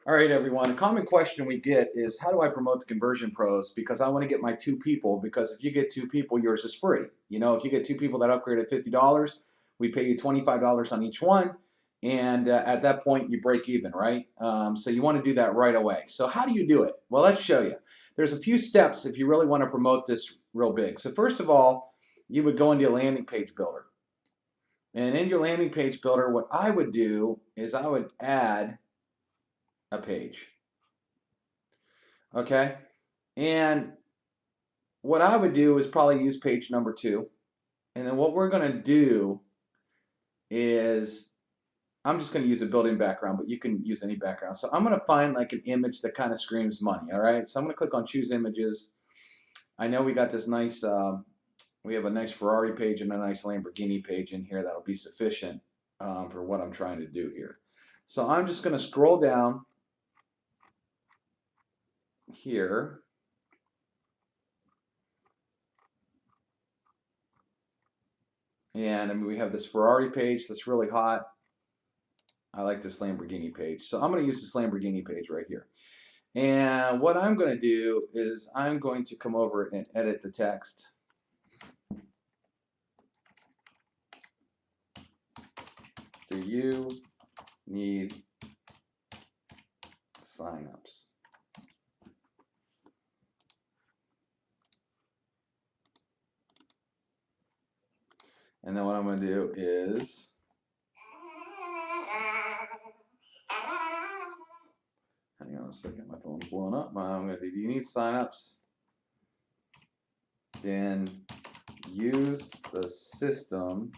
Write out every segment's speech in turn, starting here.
All right, everyone. A common question we get is, how do I promote the conversion pros? Because I want to get my two people. Because if you get two people, yours is free. You know, if you get two people that upgrade at $50, we pay you $25 on each one, and at that point, you break even, right? So you want to do that right away. So how do you do it? Well, let's show you. There's a few steps if you really want to promote this real big. So first of all, you would go into a landing page builder, and in your landing page builder, what I would do is I would add a page. Okay. And what I would do is probably use page number 2. And then what we're going to do is I'm just going to use a built-in background, but you can use any background. So I'm going to find like an image that kind of screams money. All right. So I'm going to click on choose images. I know we got this nice, we have a nice Ferrari page and a nice Lamborghini page in here. That'll be sufficient for what I'm trying to do here. So I'm just going to scroll down here. And I mean, we have this Ferrari page that's really hot. I like this Lamborghini page. So I'm going to use this Lamborghini page right here. And what I'm going to do is I'm going to come over and edit the text. Do you need signups? And then what I'm going to do is hang on a second, my phone's blowing up. I'm going to do, you need signups? Then use the system,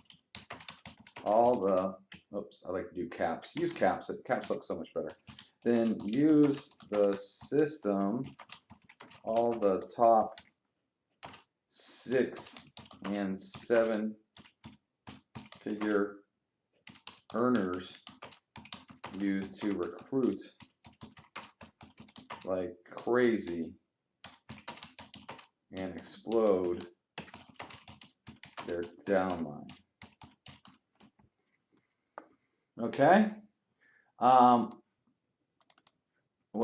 all the, oops, I like to do caps. Use caps. Caps look so much better. Then use the system, all the top 6 and 7 figure earners use to recruit like crazy and explode their downline. Okay. What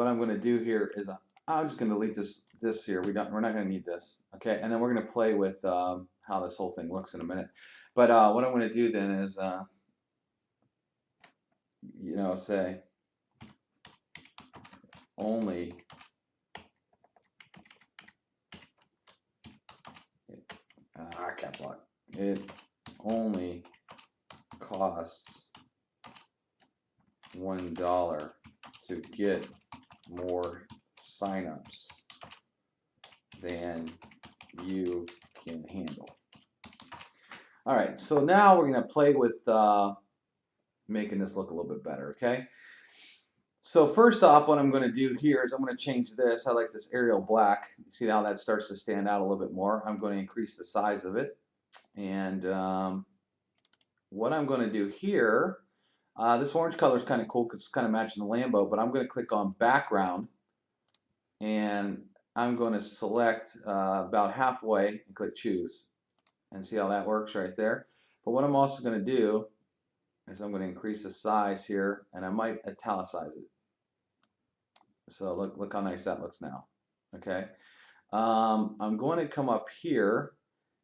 I'm going to do here is I'm just going to delete this here. We're not going to need this. Okay, and then we're going to play with how this whole thing looks in a minute. But what I'm going to do then is, you know, say only caps lock. It only costs $1 to get more signups than you can handle. All right, so now we're going to play with making this look a little bit better, okay? So first off, what I'm going to do here is I'm going to change this. I like this Arial black. You see how that starts to stand out a little bit more. I'm going to increase the size of it. And what I'm going to do here, this orange color is kind of cool because it's kind of matching the Lambo, but I'm going to click on background and I'm going to select about halfway and click choose. And see how that works right there. But what I'm also going to do is I'm going to increase the size here and I might italicize it. So look how nice that looks now. Okay. I'm going to come up here.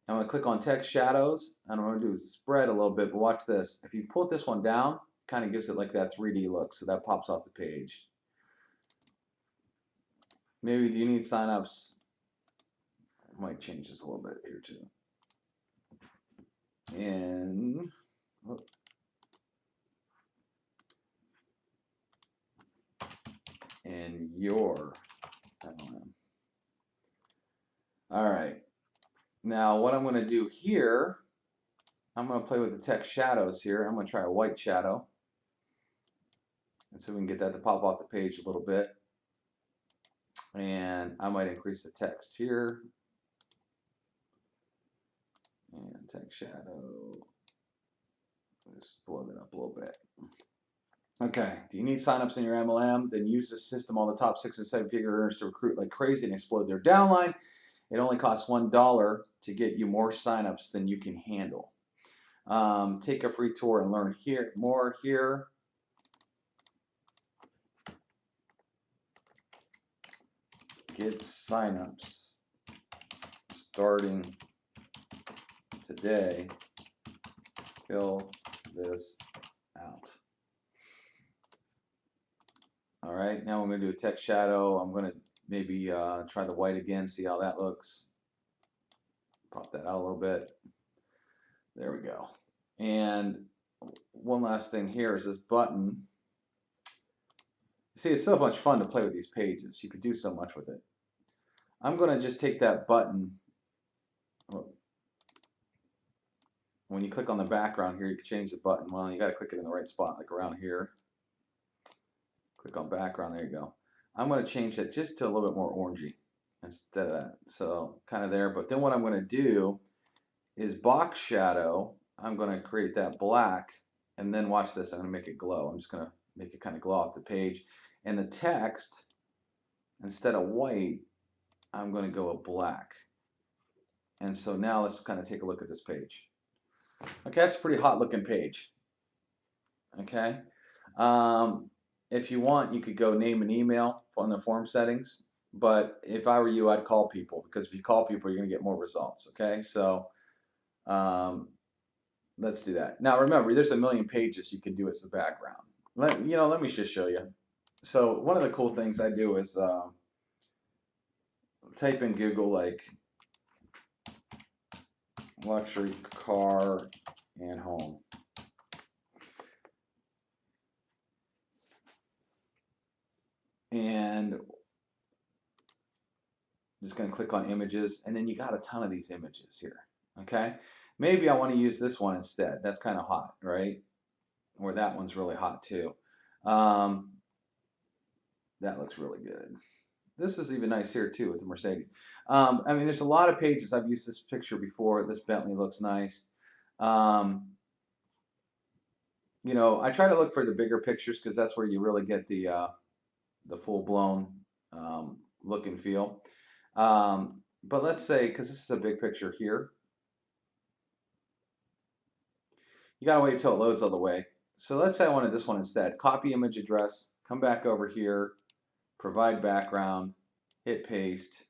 I'm going to click on text shadows and I'm going to do spread a little bit, but watch this. If you pull this one down, it kind of gives it like that 3D look, so that pops off the page. Maybe do you need signups? I might change this a little bit here too. And your MLM. All right. Now what I'm going to do here, I'm going to play with the text shadows here. I'm going to try a white shadow. And so we can get that to pop off the page a little bit. And I might increase the text here. And text shadow. Just blow that up a little bit. Okay, do you need signups in your MLM? Then use the system, all the top 6 and 7 figure earners to recruit like crazy and explode their downline. It only costs $1 to get you more signups than you can handle. Take a free tour and learn more here. get signups starting today. Fill this out. All right, now I'm going to do a text shadow. I'm going to maybe try the white again, see how that looks. Pop that out a little bit. There we go. And one last thing here is this button. See, it's so much fun to play with these pages. You could do so much with it. I'm going to just take that button. When you click on the background here, you can change the button. Well, you got to click it in the right spot, like around here. Click on background, there you go. I'm going to change that just to a little bit more orangey instead of that. So kind of there, but then what I'm going to do is box shadow. I'm going to create that black, and then watch this, I'm going to make it glow. I'm just going to make it kind of glow off the page. And the text, instead of white, I'm going to go with black. And so now let's kind of take a look at this page. Okay, that's a pretty hot looking page. Okay. If you want, you could go name an email on the form settings, but if I were you, I'd call people, because if you call people, you're going to get more results. Okay, so let's do that. Now remember, there's a million pages you can do as the background. Let me just show you. So one of the cool things I do is type in Google like luxury car and home. And I'm just going to click on images, and then you got a ton of these images here. Okay, maybe I want to use this one instead. That's kind of hot, right? Or that one's really hot too. That looks really good. This is even nice here too with the Mercedes. I mean, there's a lot of pages. I've used this picture before. This Bentley looks nice. You know, I try to look for the bigger pictures because that's where you really get the full-blown look and feel. But let's say, because this is a big picture here, you gotta wait until it loads all the way. So let's say I wanted this one instead. Copy image address, come back over here, provide background, hit paste.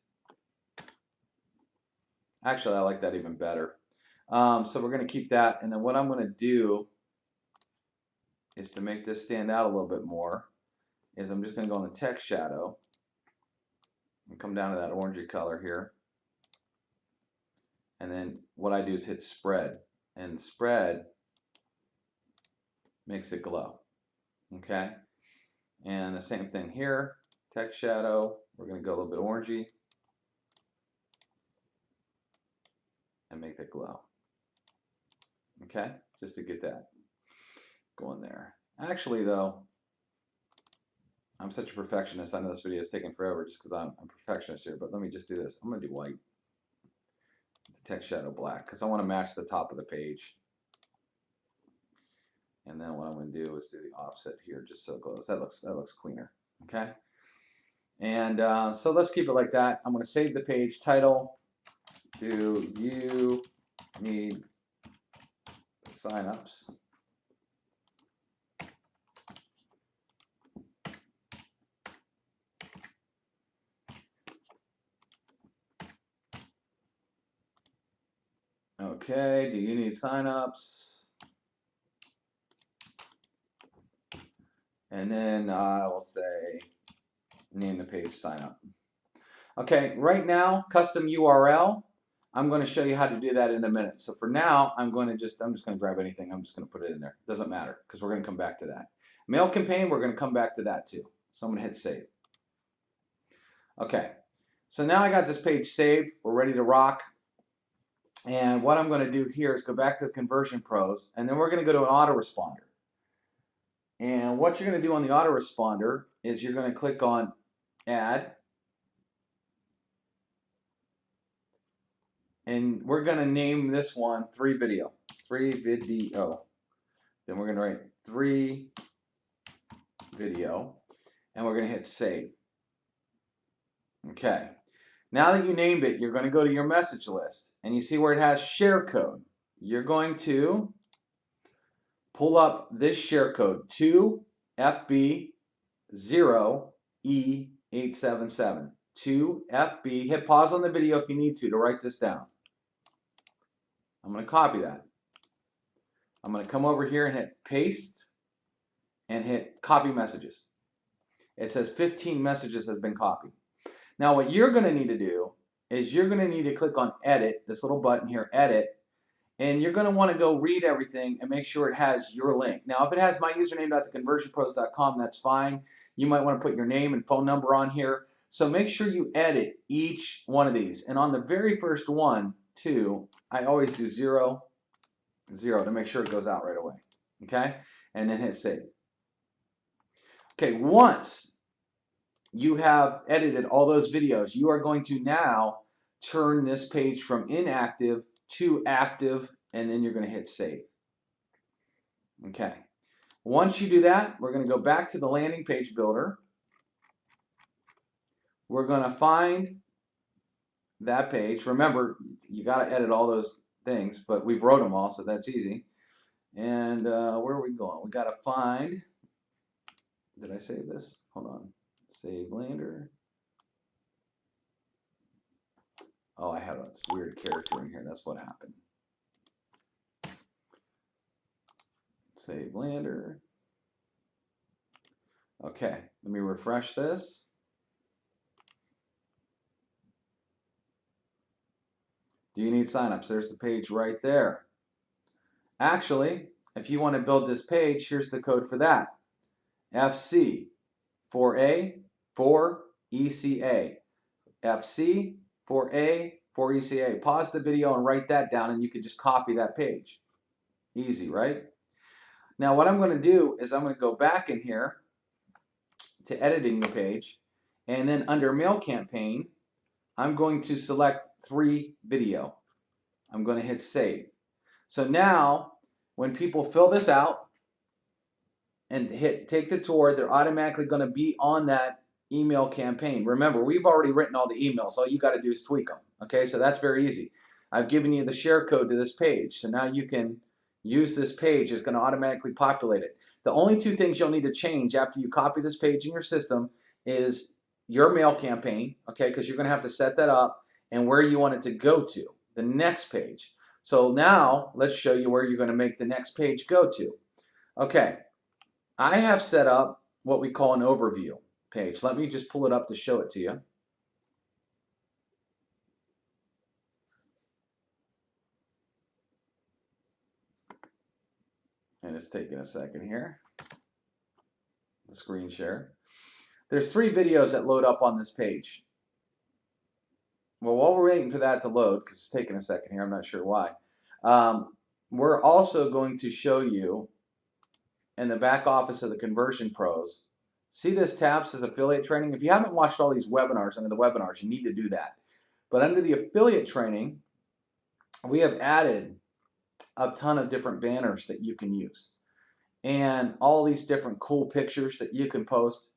Actually, I like that even better. So we're gonna keep that, and then what I'm gonna do is, to make this stand out a little bit more, is I'm just gonna go on the text shadow and come down to that orangey color here. And then what I do is hit spread, and spread makes it glow. Okay, and the same thing here, text shadow, we're going to go a little bit orangey and make that glow. Okay, just to get that going there. Actually though, I'm such a perfectionist. I know this video is taking forever just because I'm a perfectionist here, but let me just do this. I'm going to do white, the text shadow black, because I want to match the top of the page. And then what I'm going to do is do the offset here just so it glows. That looks cleaner. Okay. And so let's keep it like that. I'm going to save the page. Title: do you need signups? Okay, do you need signups? And then I will say, name the page sign up. Okay, right now, custom URL. I'm going to show you how to do that in a minute. So for now, I'm just going to grab anything. I'm just going to put it in there. Doesn't matter, because we're going to come back to that. Mail campaign, we're going to come back to that too. So I'm going to hit save. Okay, so now I got this page saved. We're ready to rock. And what I'm going to do here is go back to the Conversion Pros, and then we're going to go to an autoresponder. And what you're going to do on the autoresponder is you're going to click on Add. And we're going to name this one 3 video. Then we're going to write 3 video. And we're going to hit save. Okay. Now that you named it, you're going to go to your message list. And you see where it has share code. You're going to pull up this share code, 2FB0E877. 2FB. Hit pause on the video if you need to write this down. I'm going to copy that. I'm going to come over here and hit paste and hit copy messages. It says 15 messages have been copied. Now what you're going to need to do is you're going to need to click on edit, this little button here, edit, and you're going to want to go read everything and make sure it has your link. Now if it has my username.theconversionpros.com, that's fine. You might want to put your name and phone number on here. So make sure you edit each one of these. And on the very first one, too, I always do 0, 0 to make sure it goes out right away. Okay? And then hit save. Okay, once you have edited all those videos, you are going to now turn this page from inactive to active, and then you're going to hit save. Okay. Once you do that, we're going to go back to the landing page builder. We're going to find that page. Remember, you got to edit all those things, but we've wrote them all, so that's easy. And where are we going? We got to find, did I save this? Hold on. Save lander. Oh, I have a weird character in here. That's what happened. Save lander. Okay, let me refresh this. Do you need signups? There's the page right there. Actually, if you want to build this page, here's the code for that. FC 4A 4ECA. FC 4A 4ECA. Pause the video and write that down, and you can just copy that page. Easy, right? Now what I'm going to do is I'm going to go back in here to editing the page, and then under mail campaign, I'm going to select 3 video. I'm going to hit save. So now when people fill this out and hit take the tour, they're automatically going to be on that email campaign. Remember, we've already written all the emails. All you got to do is tweak them. Okay, so that's very easy. I've given you the share code to this page, so now you can use this page. It's going to automatically populate it. The only 2 things you'll need to change after you copy this page in your system is your mail campaign, okay, because you're going to have to set that up, and where you want it to go to, the next page. So now let's show you where you're going to make the next page go to. Okay, I have set up what we call an overview page. Let me just pull it up to show it to you. And it's taking a second here. The screen share. There's 3 videos that load up on this page. Well, while we're waiting for that to load, because it's taking a second here, I'm not sure why, we're also going to show you in the back office of the Conversion Pros. See this tab says affiliate training? If you haven't watched all these webinars under the webinars, you need to do that. But under the affiliate training, we have added a ton of different banners that you can use, and all these different cool pictures that you can post.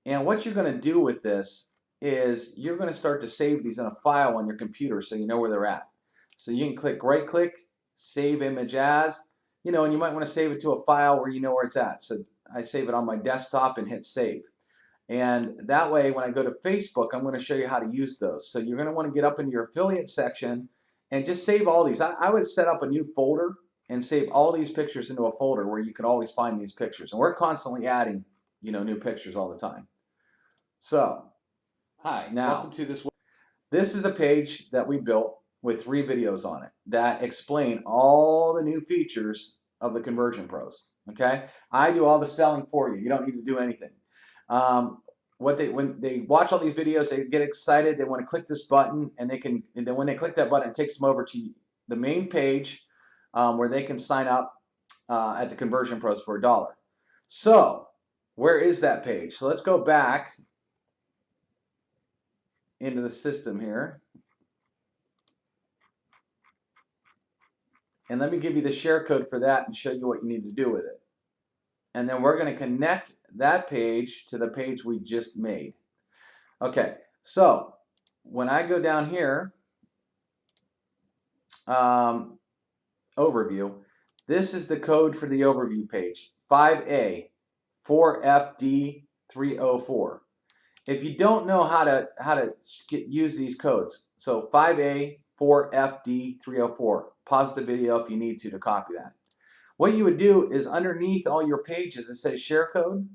And what you're going to do with this is you're going to start to save these in a file on your computer so you know where they're at. So you can click right click, save image as, you know, and you might want to save it to a file where you know where it's at. So I save it on my desktop and hit save. And that way when I go to Facebook, I'm going to show you how to use those. So you're going to want to get up into your affiliate section and just save all these. I would set up a new folder and save all these pictures into a folder where you can always find these pictures. And we're constantly adding, you know, new pictures all the time. So, hi, now, welcome to this. This is a page that we built with 3 videos on it that explain all the new features of the Conversion Pros. Okay, I do all the selling for you. You don't need to do anything. When they watch all these videos, they get excited. They want to click this button, and then when they click that button, it takes them over to the main page where they can sign up at the Conversion Pros for $1. So, where is that page? So let's go back into the system here. And let me give you the share code for that and show you what you need to do with it. And then we're going to connect that page to the page we just made. Okay, so when I go down here, overview, this is the code for the overview page, 5A 4FD 304. if you don't know how to use these codes, so 5A, 4FD, 304, pause the video if you need to copy that. What you would do is underneath all your pages, it says share code.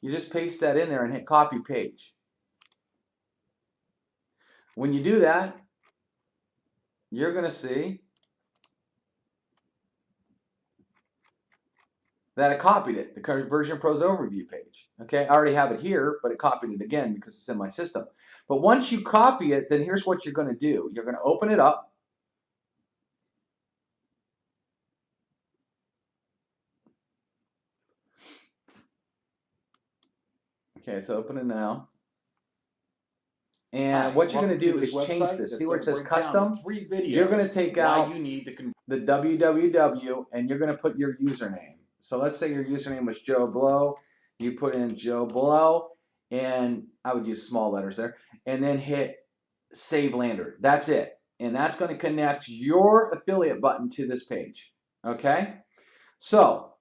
You just paste that in there and hit copy page. When you do that, you're going to see that it copied it, the Conversion Pros overview page. Okay, I already have it here, but it copied it again because it's in my system. But once you copy it, then here's what you're going to do. You're going to open it up. Okay, it's opening now. And what you're going to do is change this. See where it says custom? You're going to take out the www and you're going to put your username. So let's say your username was Joe Blow. You put in Joe Blow, and I would use small letters there, and then hit Save Lander. That's it. And that's going to connect your affiliate button to this page. Okay? So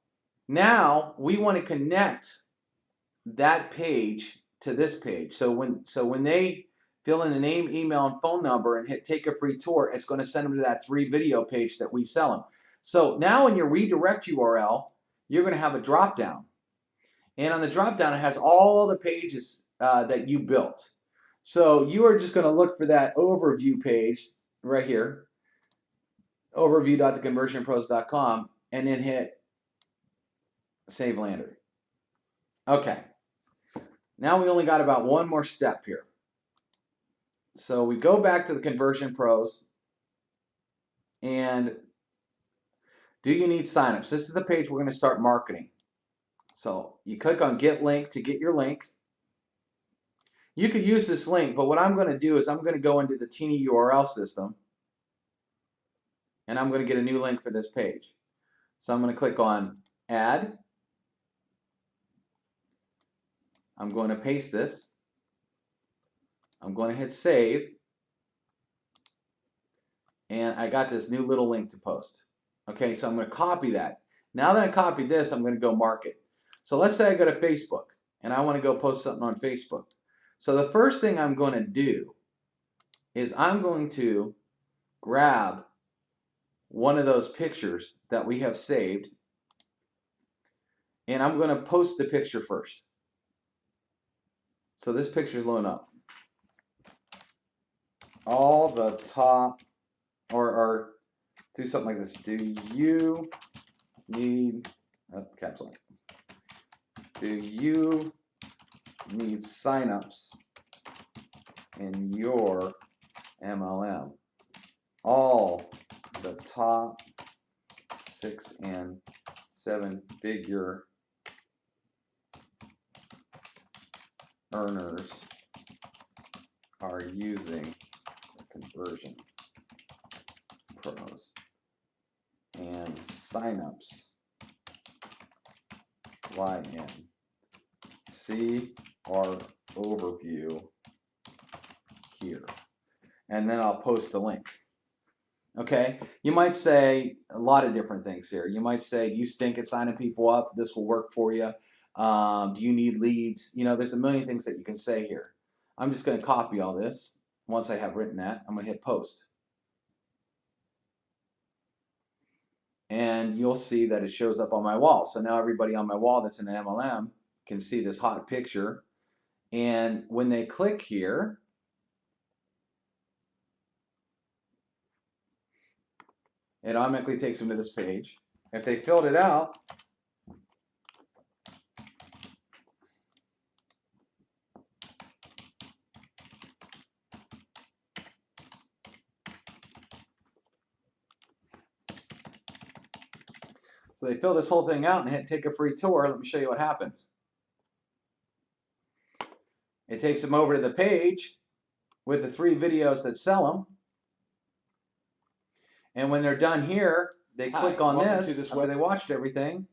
now we want to connect that page to this page. So when they fill in the name, email, and phone number and hit take a free tour, it's going to send them to that 3 video page that we sell them. So now in your redirect URL, you're going to have a drop down. And on the drop down, it has all the pages that you built. So you are just going to look for that overview page right here, overview.theconversionpros.com, and then hit Save Lander. Okay. Now we only got about one more step here. So we go back to the Conversion Pros, and do you need signups? This is the page we're going to start marketing. So you click on Get Link to get your link. You could use this link, but what I'm going to do is I'm going to go into the Teeny URL system, and I'm going to get a new link for this page. So I'm going to click on Add. I'm going to paste this. I'm going to hit Save. And I got this new little link to post. Okay, so I'm going to copy that. Now that I copied this, I'm going to go market. So let's say I go to Facebook, and I want to go post something on Facebook. So the first thing I'm going to do is I'm going to grab one of those pictures that we have saved, and I'm going to post the picture first. So this picture is loading up. All the top, or do something like this. Do you need, caps lock. Do you need signups in your MLM? All the top 6 and 7 figure earners are using the Conversion Pros, and signups fly in. See our overview here, and then I'll post a link. Okay, you might say a lot of different things here. You might say, do you stink at signing people up? This will work for you. Do you need leads? You know, there's a million things that you can say here. I'm just going to copy all this. Once I have written that, I'm going to hit post. And you'll see that it shows up on my wall. So now everybody on my wall that's in an MLM can see this hot picture. And when they click here, it automatically takes them to this page. If they filled it out, so they fill this whole thing out and hit take a free tour. Let me show you what happens. It takes them over to the page with the 3 videos that sell them. And when they're done here, they click on this where they watched everything,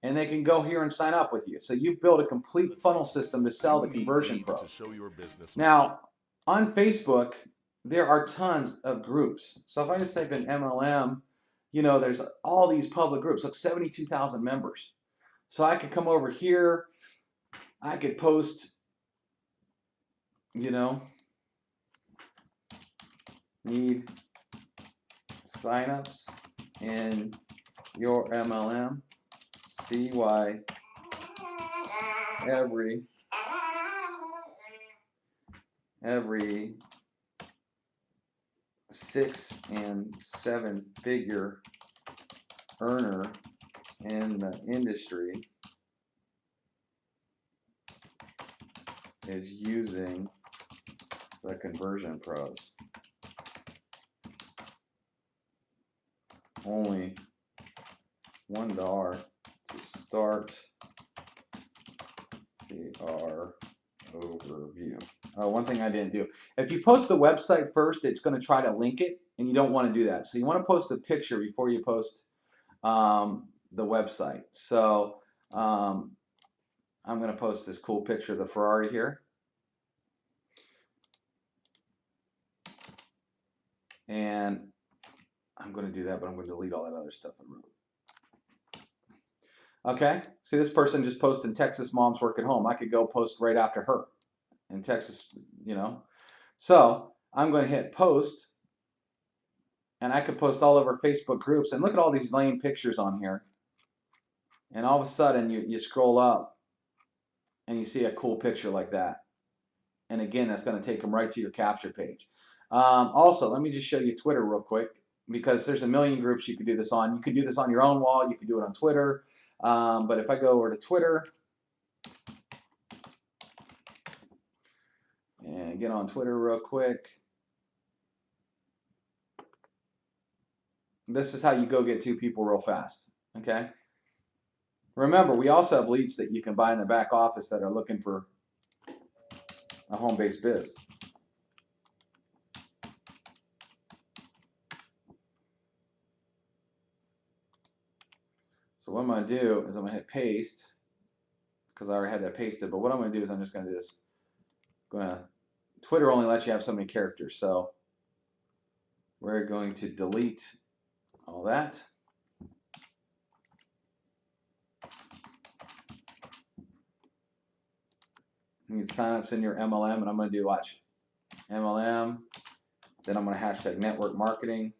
and they can go here and sign up with you. So you've built a complete funnel system to sell the Conversion Pros. Now, on Facebook, there are tons of groups. So if I just type in MLM, you know, there's all these public groups. Look, 72,000 members. So I could come over here. I could post you know, need signups in your MLM. See why every 6 and 7 figure earner in the industry is using the conversion pros. Only $1 to start CR overview. One thing I didn't do. If you post the website first, it's going to try to link it, and you don't want to do that. So you want to post a picture before you post the website. So I'm going to post this cool picture of the Ferrari here. And I'm going to do that, but I'm going to delete all that other stuff I wrote. Okay, see this person just posted Texas moms work at home. I could go post right after her in Texas, you know. So I'm going to hit post, and I could post all over Facebook groups. And look at all these lame pictures on here. And all of a sudden you scroll up and you see a cool picture like that. And again, that's going to take them right to your capture page. Also, let me just show you Twitter real quick, because there's a million groups you could do this on. You could do this on your own wall. You could do it on Twitter. But if I go over to Twitter and get on Twitter real quick, this is how you go get 2 people real fast. Okay. Remember, we also have leads that you can buy in the back office that are looking for a home-based biz. So what I'm going to do is I'm going to hit paste, because I already had that pasted. But what I'm going to do is I'm just going to do this. Twitter only lets you have so many characters, so we're going to delete all that. You need signups in your MLM, and I'm going to do, watch, MLM. Then I'm going to hashtag network marketing.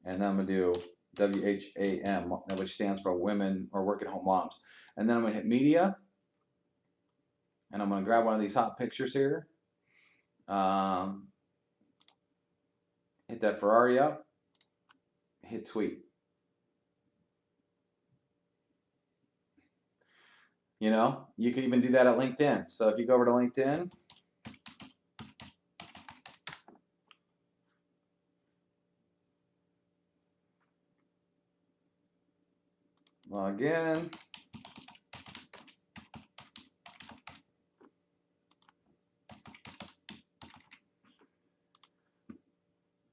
And then I'm going to do WHAM, which stands for women or work at home moms. And then I'm going to hit media. And I'm going to grab one of these hot pictures here. Hit that Ferrari up. Hit tweet. You know, you can even do that at LinkedIn. So if you go over to LinkedIn, log in.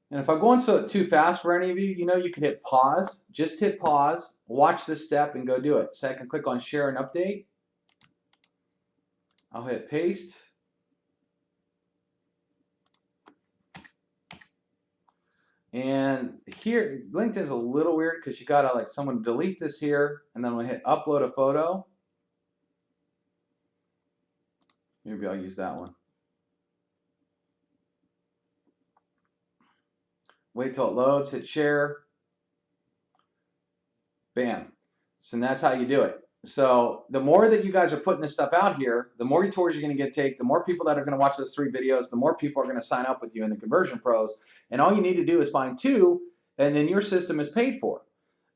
And if I'm going too fast for any of you, you know, you can hit pause. Just hit pause, watch this step, and go do it. So I can click on share and update. I'll hit paste. And here, LinkedIn's a little weird because you gotta like someone delete this here, and then I'm gonna hit upload a photo. Maybe I'll use that one. Wait till it loads, hit share. Bam. So that's how you do it. So the more that you guys are putting this stuff out here, the more tours you're going to take, the more people that are going to watch those 3 videos, the more people are going to sign up with you in the Conversion Pros. And all you need to do is find 2, and then your system is paid for.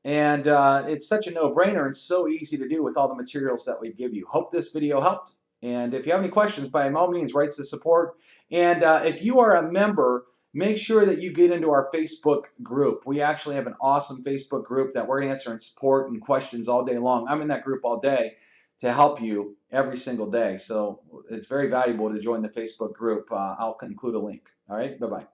And it's such a no-brainer and so easy to do with all the materials that we give you. Hope this video helped. And if you have any questions, by all means, write to support. And if you are a member, make sure that you get into our Facebook group. We actually have an awesome Facebook group that we're answering support and questions all day long. I'm in that group all day to help you every single day. So it's very valuable to join the Facebook group. I'll include a link. All right, bye-bye.